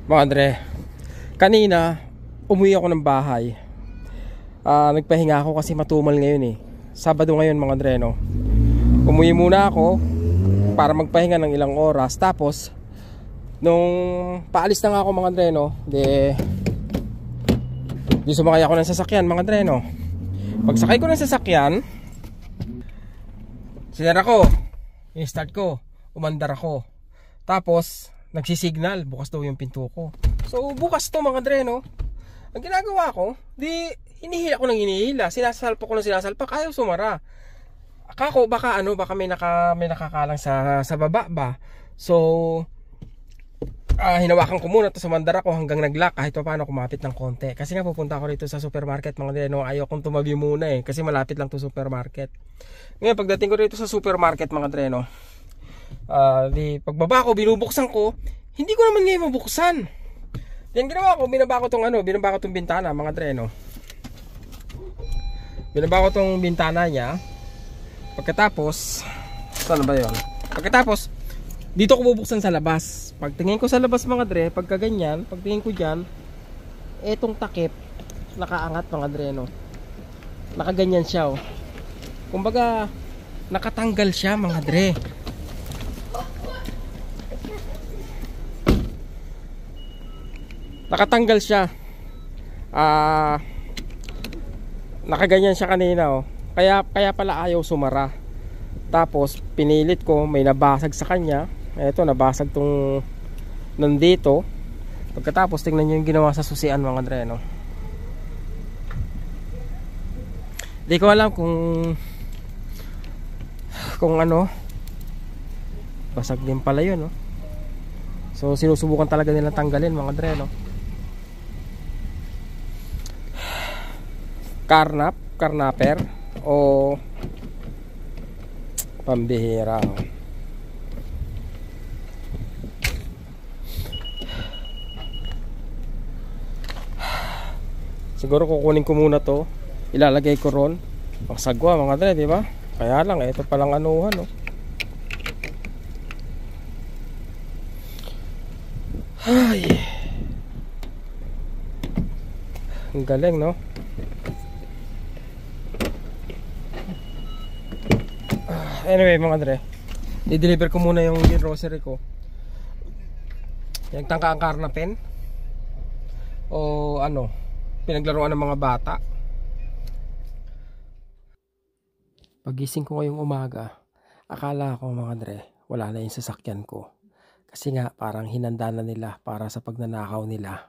Mga Andre, kanina umuwi ako ng bahay. Nagpahinga ako kasi matumal ngayon eh. Sabado ngayon mga Andre, no? Umuwi muna ako para magpahinga ng ilang oras. Tapos nung paalis na nga ako mga Andre, no? Di sumakay ako ng sasakyan mga Andre, no? Pagsakay ko ng sasakyan, sinara ko, i-start ko, umandar ako. Tapos nagsisignal, bukas daw yung pinto ko. So bukas to mga Andre, no? Ang ginagawa ko, hinihila ko ng hinihila, sinasalpak ko ng sinasalpak, ayaw sumara. Ako baka may nakakalang sa baba ba. So hinawakan ko muna, tapos sumandar ako hanggang nag-lock kahit pa paano kumapit ng konti. Kasi nga pupunta ako rito sa supermarket mga Andre, no? Ayaw kong tumabi muna eh, kasi malapit lang to supermarket. Ngayon pagdating ko rito sa supermarket mga Andre, no? Pagbaba ko, binubuksan ko, hindi ko naman ngayon mabuksan. Yan ginawa ko, binaba ko tong bintana mga Andre, no? Binaba ko tong bintana niya. Pagkatapos, saan ba yun? Pagkatapos, dito ko bubuksan sa labas. Pagtingin ko sa labas mga Andre, pagka ganyan, pagtingin ko dyan, etong takip, nakaangat mga Andre, no? Nakaganyan siya, oh. Kumbaga, nakatanggal siya mga Andre. Nakatanggal siya. Nakaganyan siya kanina, oh. Kaya pala ayaw sumara. Tapos pinilit ko, may nabasag sa kanya. Ito, nabasag tong nandito. Pagkatapos tingnan niyo yung ginawa sa susian mga Andre, no? Di ko alam kung ano, basag din pala yun, no? So sinusubukan talaga nilang tanggalin mga Andre, no? Karnaper o pambihira. Siguro kukunin ko muna to, ilalagay ko ron. Ang sagwa mga Andre, di ba? Kaya lang ito palang anuhan, no? Ay, ang galing, no? Anyway mga Andre, i-deliver ko muna yung grocery ko. Yung tangka ang karnapen o pinaglaruan ng mga bata. Pagising ko ngayong umaga, akala ko mga Andre, wala na yung sasakyan ko. Kasi nga parang hinanda na nila para sa pagnanakaw nila.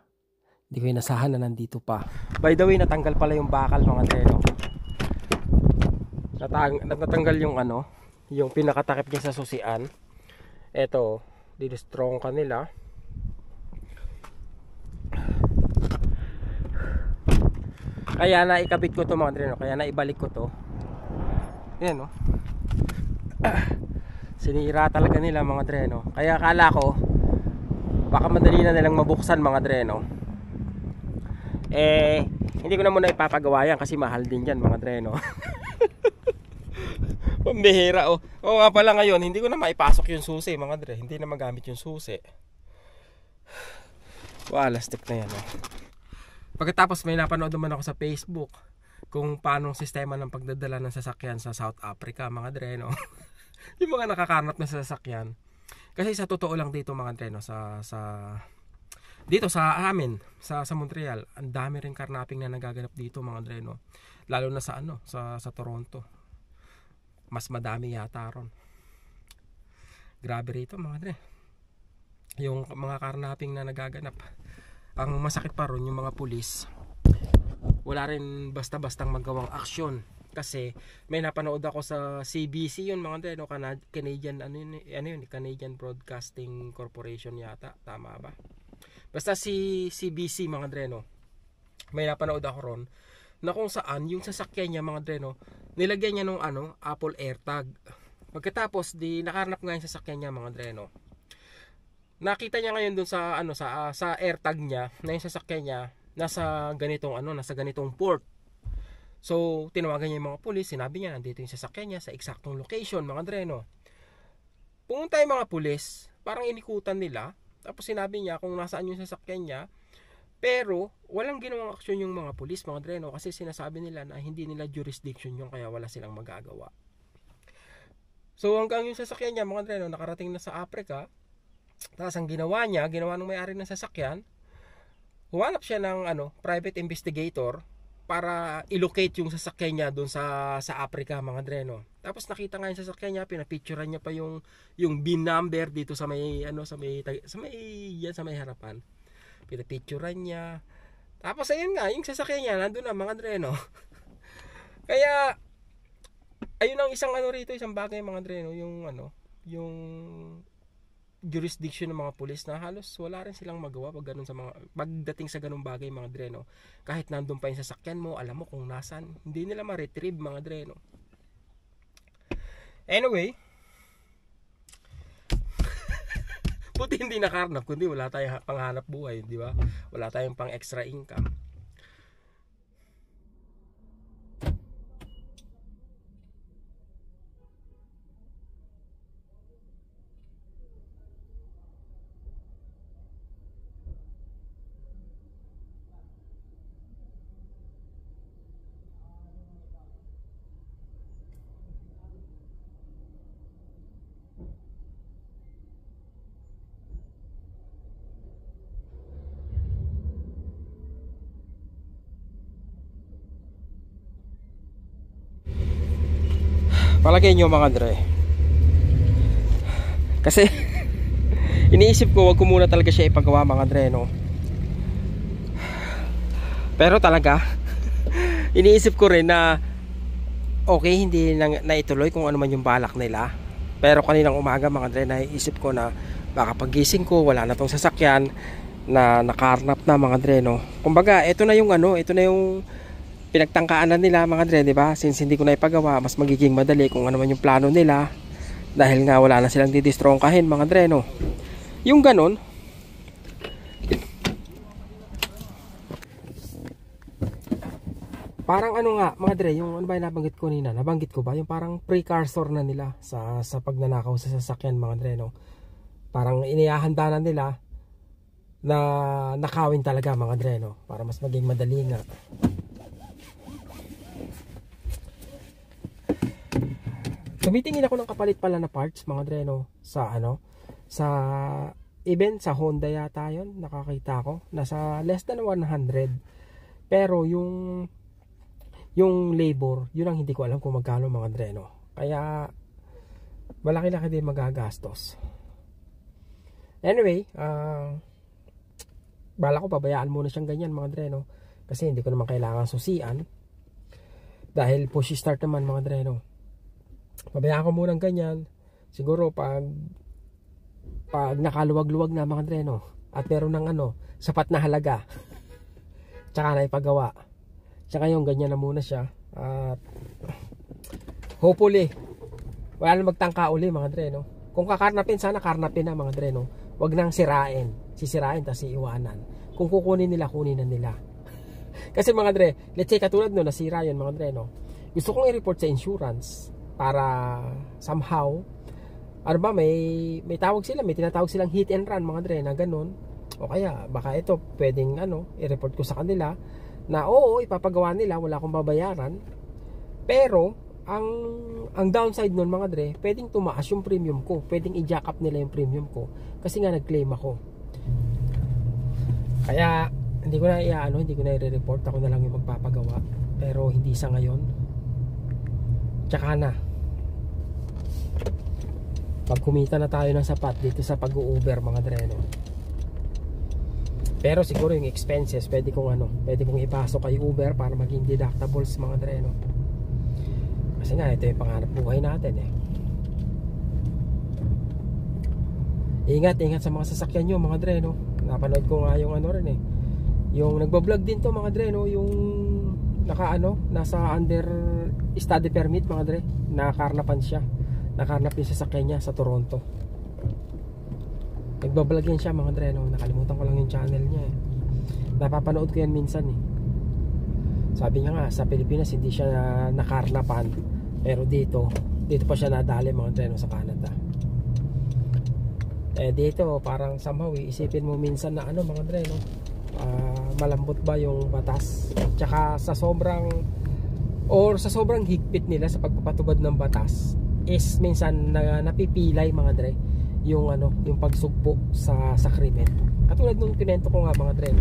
Hindi ko inasahan na nandito pa. By the way, natanggal pala yung bakal mga Andre, no? Natanggal yung yung pinakatakip niya sa susian. Eto, dinestrong kanila. Kaya na ikabit ko to mga Andre, no? Kaya na ibalik ko to. Yan, no? Sinira talaga nila mga Andre, no? Kaya akala ko baka madali na nilang mabuksan mga Andre, no? Hindi ko na muna ipapagawa yan kasi mahal din yan mga Andre, no? Pambihira, oh. Oo nga pala ngayon, hindi ko na maipasok yung susi mga Andre. Hindi na magamit yung susi. Lastik na yan, oh. Pagkatapos may napanood naman ako sa Facebook kung paano ang sistema ng pagdadala ng sasakyan sa South Africa mga Andre, no? Yung mga nakakarnap na sasakyan. Kasi sa totoo lang dito mga Andre, no? Dito sa amin, sa Montreal, ang dami rin karnaping na nagaganap dito mga Andre, no? Lalo na sa sa Toronto. Mas madami yata ron. Grabe rito mga Andre, yung mga karnaping na nagaganap. Ang masakit pa ron, yung mga pulis wala rin basta-bastang magawang aksyon. Kasi may napanood ako sa CBC yun mga Andre, no? Canadian Canadian Broadcasting Corporation yata, tama ba? Basta si CBC mga Andre, no? May napanood ako ron na kung saan yung sasakyan niya mga Andre, no, nilagyan niya nung Apple AirTag. Pagkatapos nakahanap nga yung sasakyan niya mga Andre, no. Nakita niya ngayon dun sa sa AirTag niya na yung sasakyan niya nasa ganitong port. So tinawagan niya yung mga pulis, sinabi niya nandito yung sasakyan niya sa eksaktong location mga Andre, no. Pumunta yung mga pulis, parang inikutan nila, Tapos sinabi niya kung nasaan yung sasakyan niya. Pero walang ginawang aksyon yung mga pulis, mga dreno, kasi sinasabi nila na hindi nila jurisdiction yung, kaya wala silang magagawa. So hanggang yung sasakyan niya, mga dreno, nakarating na sa Africa. Tapos ang ginawa ng may-ari ng sasakyan, humanap siya ng private investigator para i-locate yung sasakyan niya doon sa Africa, mga dreno. Tapos nakita nga yung sasakyan niya, pinapicturean niya pa yung VIN number dito sa may sa may harapan. Pinapicturean niya. Tapos ayun nga, yung sasakyan niya nandoon na, mga dreno. Kaya ayun ang isang rito, isang bagay, mga dreno, yung jurisdiction ng mga pulis, na halos wala rin silang magawa pagdating sa ganung bagay, mga dreno. Kahit nandun pa yung sasakyan mo, alam mo kung nasan, hindi nila ma-retrieve, mga dreno. Anyway, buti hindi nakarnap, kundi wala tayong panghanap buhay, di ba? Wala tayong pang extra income. Palagay nyo, mga Dre, kasi iniisip ko wag ko muna talaga siya ipagawa, mga Dre, no? Pero talaga iniisip ko rin na okay, hindi na ituloy kung ano man yung balak nila. Pero kaninang umaga, mga Dre, naisip ko na baka pagising ko wala na tong sasakyan, na nakarnap na, mga Dre, no? Kumbaga ito na yung pinagtangkaan na nila, mga Dre, di ba? Since hindi ko na ipagawa, mas magiging madali kung ano man yung plano nila, dahil nga wala na silang didistrongkahin, mga Dre, no? Yung ganon, parang nga, mga Dre, yung ano ba yung nabanggit ko nina? Nabanggit ko ba? Yung parang precursor na nila sa pagnanakaw sa sasakyan, mga Dre, no? Parang inihahanda na nila na nakawin talaga, mga Dre, no? Para mas maging madali nga. Tumitingin ako ng kapalit pala na parts, mga Dre, no? Even sa Honda yata yun, nakakita ko. Nasa less than 100. Pero yung labor, yun ang hindi ko alam kung magkano, mga Dre, no? Kaya malaki-laki din magagastos. Anyway, bala ko pabayaan muna siyang ganyan, mga Dre, no? Kasi hindi ko naman kailangan susian, dahil push start naman, mga Dre, no? Pabayaan ko muna ganyan. Siguro pag nakaluwag-luwag na, mga Dre, no? At meron ng sapat na halaga, tsaka na ipagawa. Tsaka yung ganyan na muna siya. At hopefully wala na magtangka uli, mga Dre, no? Kung kakarnapin, sana karnapin na, mga Dre, no? Wag nang sirain. Sisirain tas iiwanan. Kung kukunin nila, kunin na nila. Kasi, mga Dre, let's say katulad no, nasira yun, mga Dre, no? Gusto kong i-report sa insurance para somehow may tawag sila, may tinatawag silang hit and run, mga Dre, na ganun. O kaya baka ito pwedeng i-report ko sa kanila na oo, ipapagawa nila, wala akong babayaran. Pero ang downside nun, mga Dre, pwedeng tumaas yung premium ko, pwedeng i-jack up nila yung premium ko kasi nga nag-claim ako. Kaya hindi ko na i-report, ako na lang yung magpapagawa. Pero hindi sa ngayon. Tsaka na pag kumita na tayo ng sapat dito sa pag-u-Uber, mga Dre, no? Pero siguro yung expenses pwede kong ipasok kay Uber para maging deductibles, mga Dre, no? Kasi nga ito yung pangarap buhay natin, eh. Ingat sa mga sasakyan nyo, mga Dre, no? Napanood ko nga yung yung nagbablog din to, mga Dre, no? Yung nasa under study permit, mga Dre, nakarnapan siya. Nakarnap yung sasakyan niya sa Toronto. Nagbablog yan siya, mga Dre, no? Nakalimutan ko lang yung channel niya, eh. Napapanood ko yan minsan, eh. Sabi niya nga, sa Pilipinas hindi siya nakarnapan, pero dito pa siya nadali, mga Dre, no, sa Canada. Dito parang somehow isipin mo minsan na ano mga dre, no? Malambot ba yung batas? Tsaka sa sobrang higpit nila sa pagpapatubad ng batas is minsan napipilay mga dre yung yung pagsugpo sa krimen. Katulad nung kinento ko nga mga dre,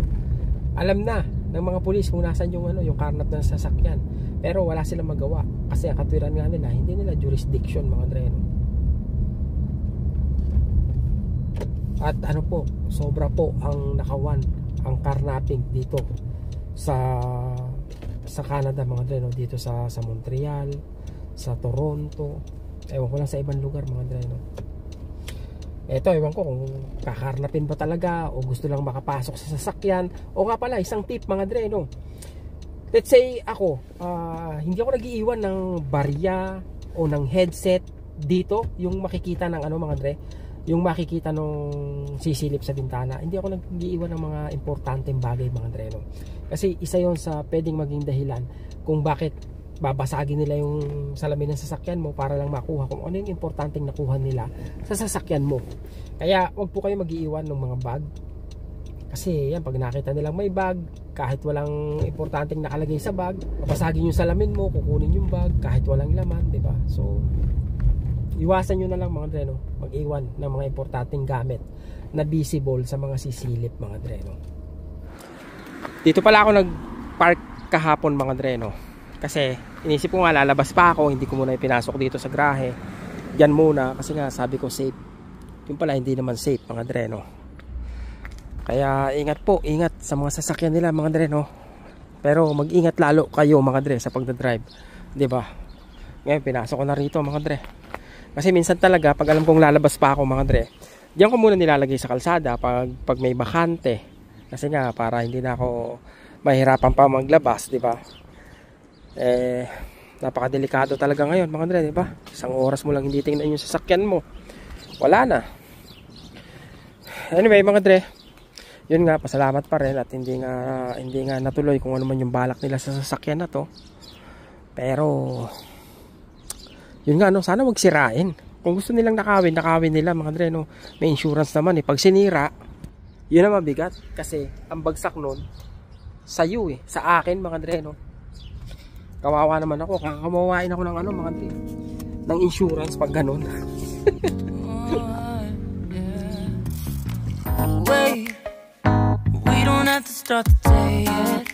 alam na ng mga pulis kung nasan yung yung karnap ng sasakyan, pero wala silang magawa kasi ang katwiran nga nila, hindi nila jurisdiction mga dre, no? At po, sobra po ang nakawan ang carnapping dito sa Canada mga dre, no? Dito sa Montreal, sa Toronto, ewan ko lang sa ibang lugar mga dre, no? Eto, ewan ko kung kakarnapin ba talaga o gusto lang makapasok sa sasakyan. O nga pala, isang tip mga dre, no? Let's say ako, hindi ako nag-iiwan ng barya o ng headset dito, yung makikita ng mga dre, yung makikita nung sisilip sa bintana. Hindi ako nag-iiwan ng mga importanteng bagay mga dre, no? Kasi isa yon sa pwedeng maging dahilan kung bakit babasagin nila yung salamin ng sasakyan mo para lang makuha kung ano yung importanteng nakuha nila sa sasakyan mo. Kaya wag po kayo mag-iiwan ng mga bag, kasi yan, pag nakita nilang may bag, kahit walang importanteng nakalagay sa bag, babasagin yung salamin mo, kukunin yung bag kahit walang laman, di ba? So iwasan nyo na lang mga dre, no? Mag-iwan ng mga importanteng gamit na visible sa mga sisilip mga dre, no? Dito pala ako nag-park kahapon mga dre, no? Kasi inisip ko nga lalabas pa ako, hindi ko muna ipinasok dito sa garahe. Diyan muna kasi nga sabi ko safe. Yung pala hindi naman safe mga dre, no? Kaya ingat po, ingat sa mga sasakyan nila mga dre, no? Pero mag-ingat lalo kayo mga dre sa pagdadrive, 'di ba? Ngayon pinasok ko na rito mga dre. Kasi minsan talaga pag alam kong lalabas pa ako mga dre, diyan ko muna nilalagay sa kalsada pag may bakante. Kasi nga para hindi na ako mahirapan pa maglabas, 'di ba? Napakadelikado talaga ngayon mga dre, 'di ba? Isang oras mo lang hindi tingnan yung sasakyan mo, wala na. Anyway mga dre, yun nga, pasalamat pa rin at hindi nga natuloy kung ano man yung balak nila sa sasakyan na to. Pero yun nga, no, sana wag sirain. Kung gusto nilang nakawin nila mga dre, no. May insurance naman eh. Pag sinira, yun ang mabigat kasi ang bagsak nun sa iyo sa akin mga dre, no. Kawawa naman ako, kakamawain ako ng mga dre, ng insurance pag ganun. Wait, we don't have to start the day yet.